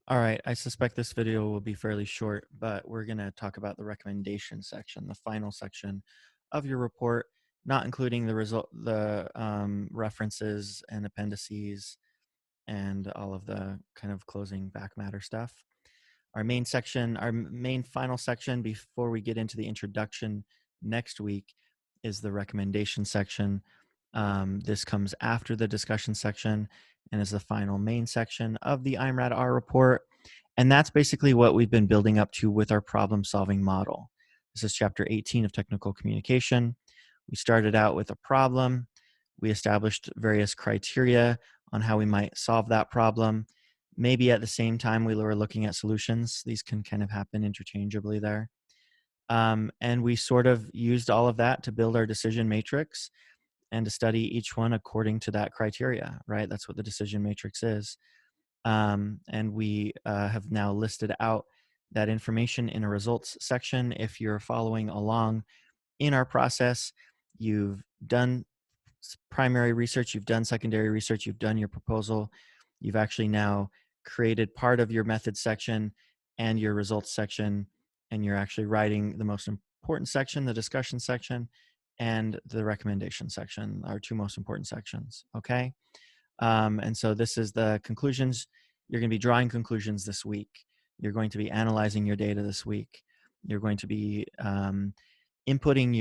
All right, I suspect this video will be fairly short, but we're going to talk about the recommendation section, the final section of your report, not including the references and appendices and all of the kind of closing back matter stuff. Our main final section before we get into the introduction next week is the recommendation section. This comes after the discussion section and is the final main section of the IMRaDR report. And that's basically what we've been building up to with our problem solving model. This is chapter 18 of technical communication. We started out with a problem. We established various criteria on how we might solve that problem. Maybe at the same time we were looking at solutions. These can kind of happen interchangeably there. And we sort of used all of that to build our decision matrix and to study each one according to that criteria, right? That's what the decision matrix is. And we have now listed out that information in a results section. If you're following along in our process, you've done primary research, you've done secondary research, you've done your proposal, you've actually now created part of your method section and your results section, and you're actually writing the most important section, the discussion section, and the recommendation section, our two most important sections, okay? And so this is the conclusions. You're going to be drawing conclusions this week. You're going to be analyzing your data this week. You're going to be inputting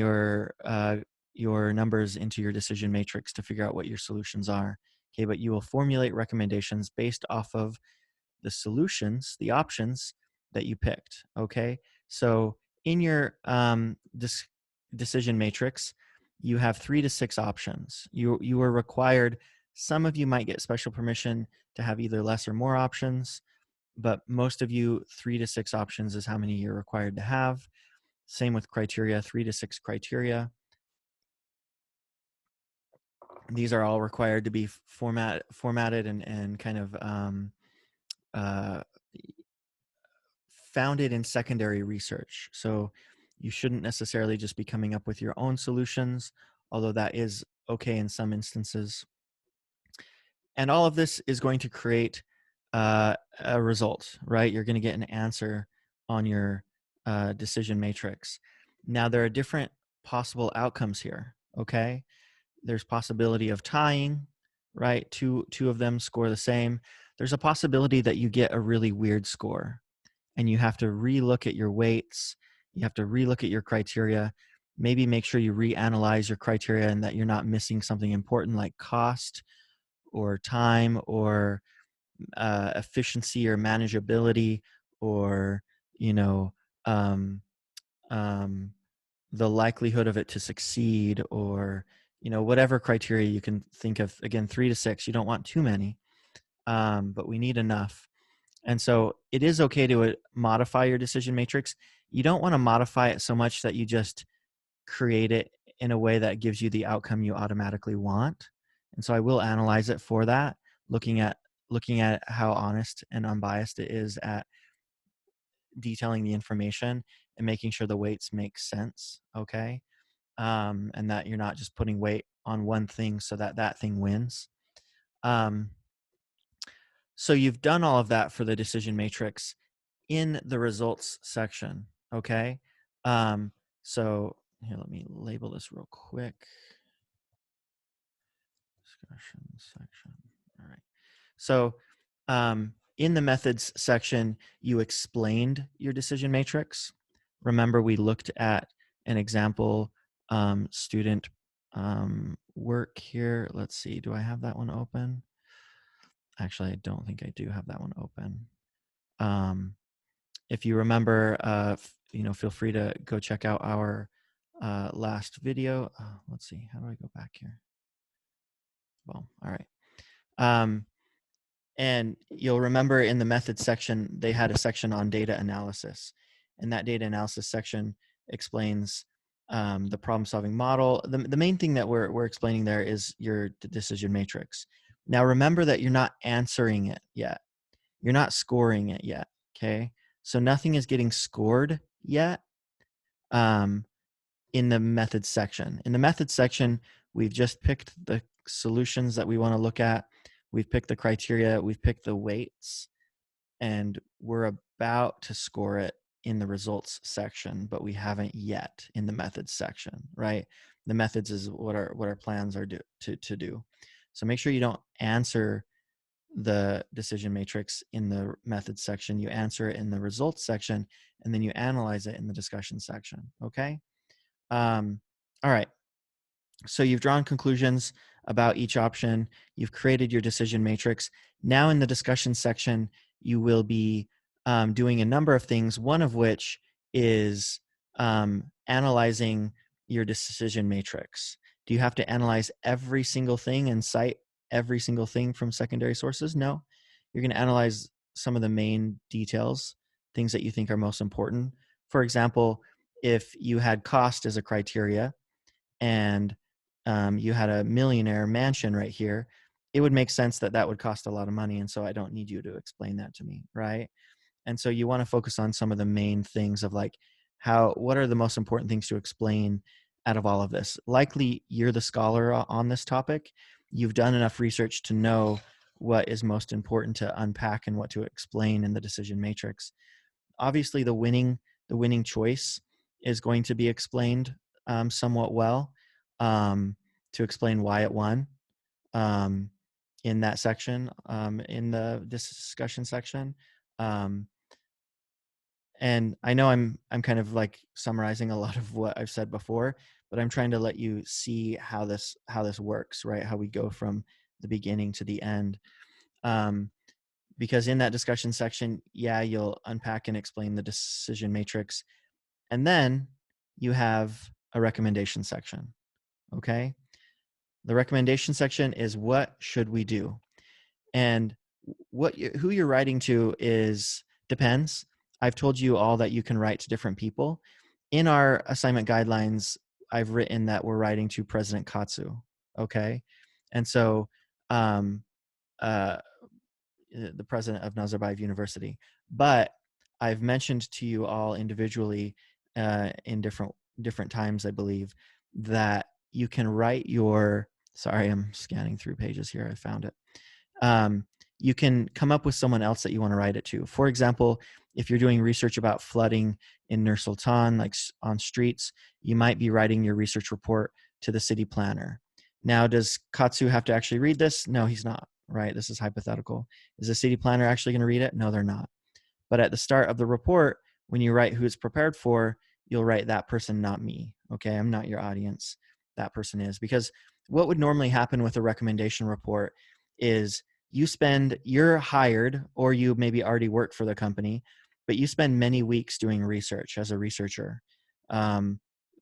your numbers into your decision matrix to figure out what your solutions are. Okay, but you will formulate recommendations based off of the solutions, the options that you picked. Okay, so in your decision matrix, you have 3 to 6 options. You are required. Some of you might get special permission to have either less or more options, but most of you, 3 to 6 options is how many you're required to have. Same with criteria, 3 to 6 criteria. These are all required to be formatted and kind of uh, founded in secondary research. So you shouldn't necessarily just be coming up with your own solutions, although that is okay in some instances. And all of this is going to create a result, right? You're going to get an answer on your decision matrix. Now, there are different possible outcomes here, okay? There's possibility of tying, right? Two of them score the same. There's a possibility that you get a really weird score and you have to relook at your weights. You have to relook at your criteria. Maybe make sure you reanalyze your criteria and that you're not missing something important like cost or time or efficiency or manageability or, you know, um, um, the likelihood of it to succeed or, whatever criteria you can think of. Again, 3 to 6, you don't want too many, but we need enough. And so it is okay to modify your decision matrix. You don't want to modify it so much that you just create it in a way that gives you the outcome you automatically want. And so I will analyze it for that, looking at how honest and unbiased it is at detailing the information and making sure the weights make sense, okay? And that you're not just putting weight on one thing so that that thing wins. So you've done all of that for the decision matrix in the results section, okay? So here, let me label this real quick. Discussion section. All right. So in the methods section, you explained your decision matrix. Remember, we looked at an example student work here. Let's see. Do I have that one open? Actually, I don't think I do have that one open. If you remember, feel free to go check out our last video. Let's see. How do I go back here? Well, all right. And you'll remember in the methods section, they had a section on data analysis. And that data analysis section explains the problem solving model. The main thing that we're explaining there is your decision matrix. Now, remember that you're not answering it yet. You're not scoring it yet, okay? So nothing is getting scored yet in the methods section. In the methods section, we've just picked the solutions that we want to look at. We've picked the criteria, we've picked the weights, and we're about to score it in the results section, but we haven't yet in the methods section, right? The methods is what our plans are to do. So make sure you don't answer the decision matrix in the methods section. You answer it in the results section, and then you analyze it in the discussion section. Okay. All right. So you've drawn conclusions about each option. You've created your decision matrix. Now in the discussion section, you will be doing a number of things, one of which is analyzing your decision matrix. Do you have to analyze every single thing and cite every single thing from secondary sources? No. You're going to analyze some of the main details, things that you think are most important. For example, if you had cost as a criteria, and you had a millionaire mansion right here, it would make sense that that would cost a lot of money. And so I don't need you to explain that to me, right? And so you want to focus on some of the main things of like what are the most important things to explain out of all of this? Likely you're the scholar on this topic. You've done enough research to know what is most important to unpack and what to explain in the decision matrix. Obviously the winning choice is going to be explained somewhat well, to explain why it won in that section, in the discussion section. And I know I'm kind of like summarizing a lot of what I've said before, but I'm trying to let you see how this works, right? How we go from the beginning to the end. Because in that discussion section, yeah, you'll unpack and explain the decision matrix. And then you have a recommendation section, okay? The recommendation section is what should we do? And who you're writing to depends. I've told you all that you can write to different people. In our assignment guidelines, I've written that we're writing to President Katsu, okay? And so um, uh, the president of Nazarbayev University. But I've mentioned to you all individually in different times, I believe, that you can write your. Sorry, I'm scanning through pages here. I found it. You can come up with someone else that you want to write it to. For example, if you're doing research about flooding in Nur Sultan, like on streets, you might be writing your research report to the city planner. Now, does Katsu have to actually read this? No, he's not, right? This is hypothetical. Is the city planner actually going to read it? No, they're not. But at the start of the report, when you write who it's prepared for, you'll write that person, not me. Okay, I'm not your audience. That person is. Because what would normally happen with a recommendation report is you're hired, or you maybe already work for the company, but you spend many weeks doing research as a researcher.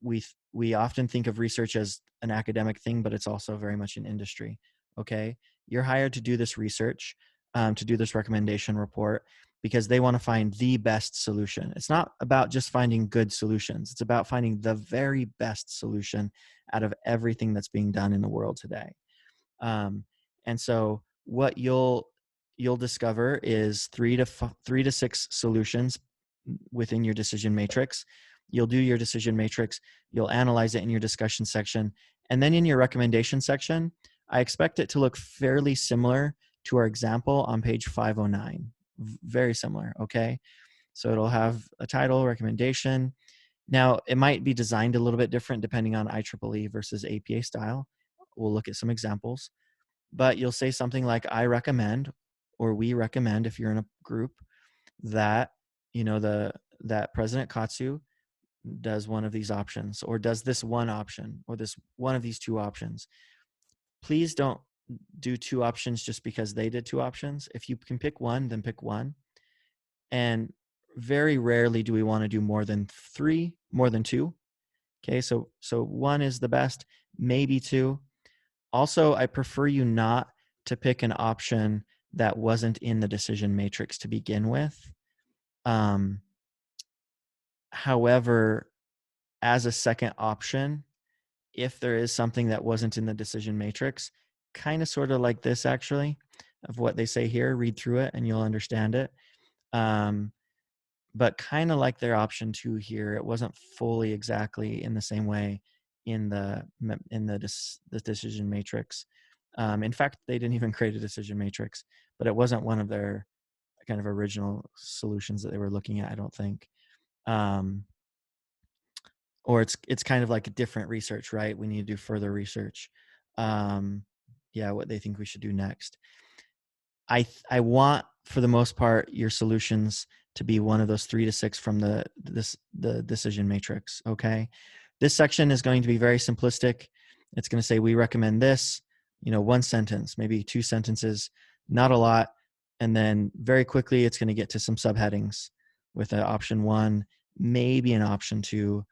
We often think of research as an academic thing, but it's also very much an industry. Okay, you're hired to do this research, to do this recommendation report, because they want to find the best solution. It's not about just finding good solutions. It's about finding the very best solution out of everything that's being done in the world today. And so what you'll discover is three to six solutions within your decision matrix. You'll do your decision matrix. You'll analyze it in your discussion section. And then in your recommendation section, I expect it to look fairly similar to our example on page 509. Very similar, okay? So it'll have a title, recommendation. Now, it might be designed a little bit different depending on IEEE versus APA style. We'll look at some examples. But you'll say something like, I recommend, or we recommend, if you're in a group, that that President Katsu does one of these options, or does this one option, or this one of these two options. Please don't do two options just because they did two options. If you can pick one, then pick one. And very rarely do we want to do more than two. Okay, so one is the best, maybe two. Also, I prefer you not to pick an option that wasn't in the decision matrix to begin with. However, as a second option, if there is something that wasn't in the decision matrix, kind of sort of like this actually, of what they say here, read through it and you'll understand it. But kind of like their option two here, it wasn't fully exactly in the same way in the decision matrix. In fact, they didn't even create a decision matrix, but it wasn't one of their kind of original solutions that they were looking at, I don't think. Um, or it's kind of like a different research, right? We need to do further research. Um, yeah, what they think we should do next. I want, for the most part, your solutions to be one of those 3 to 6 from the decision matrix. Okay, this section is going to be very simplistic. It's going to say we recommend this. One sentence, maybe 2 sentences, not a lot, and then very quickly it's going to get to some subheadings with an option 1, maybe an option 2,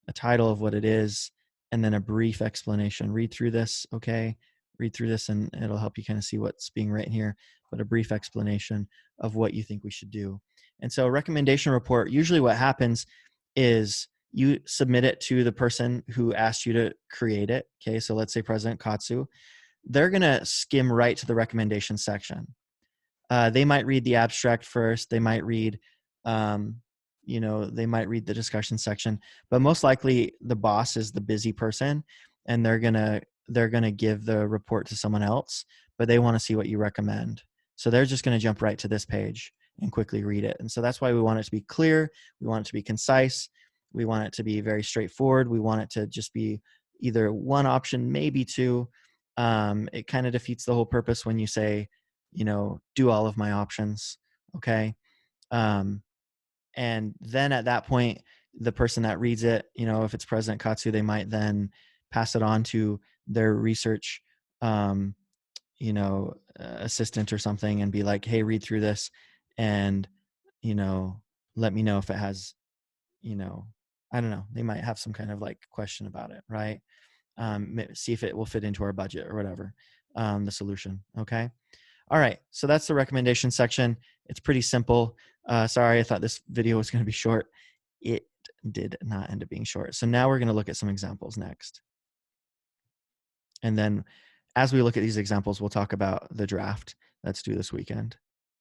a title of what it is, and then a brief explanation. Read through this, okay? Read through this, and it'll help you kind of see what's being written here, but a brief explanation of what you think we should do. And so a recommendation report, usually what happens is you submit it to the person who asked you to create it. Okay, so let's say President Katsu. They're going to skim right to the recommendation section. They might read the abstract first. They might read, they might read the discussion section. But most likely, the boss is the busy person, and they're gonna give the report to someone else. But they want to see what you recommend, so they're just going to jump right to this page and quickly read it. And so that's why we want it to be clear. We want it to be concise. We want it to be very straightforward. We want it to just be either one option, maybe 2. It kind of defeats the whole purpose when you say, do all of my options. Okay. Um, and then at that point, the person that reads it, if it's President Katsu, they might then pass it on to their research, assistant or something, and be like, hey, read through this and, let me know if it has, I don't know, they might have some kind of like question about it. Right. See if it will fit into our budget or whatever, the solution. Okay. All right, so that's the recommendation section. It's pretty simple. Sorry, I thought this video was going to be short. It did not end up being short. So now we're going to look at some examples next. And then as we look at these examples, we'll talk about the draft that's due this weekend.